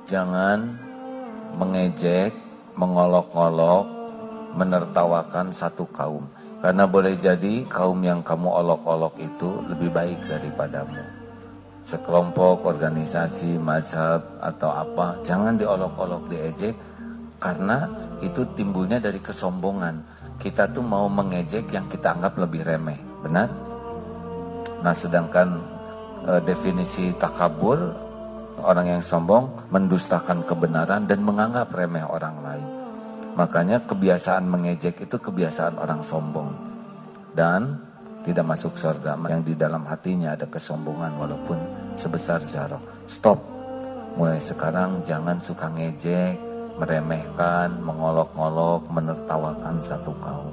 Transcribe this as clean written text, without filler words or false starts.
Jangan mengejek, mengolok-olok, menertawakan satu kaum. Karena boleh jadi kaum yang kamu olok-olok itu lebih baik daripadamu. Sekelompok, organisasi, mazhab, atau apa, jangan diolok-olok, diejek. Karena itu timbulnya dari kesombongan. Kita tuh mau mengejek yang kita anggap lebih remeh. Benar? Nah, sedangkan definisi takabur, orang yang sombong mendustakan kebenaran dan menganggap remeh orang lain. Makanya kebiasaan mengejek itu kebiasaan orang sombong. Dan tidak masuk surga yang di dalam hatinya ada kesombongan walaupun sebesar zarah. Stop. Mulai sekarang jangan suka ngejek, meremehkan, mengolok-olok, menertawakan satu kaum.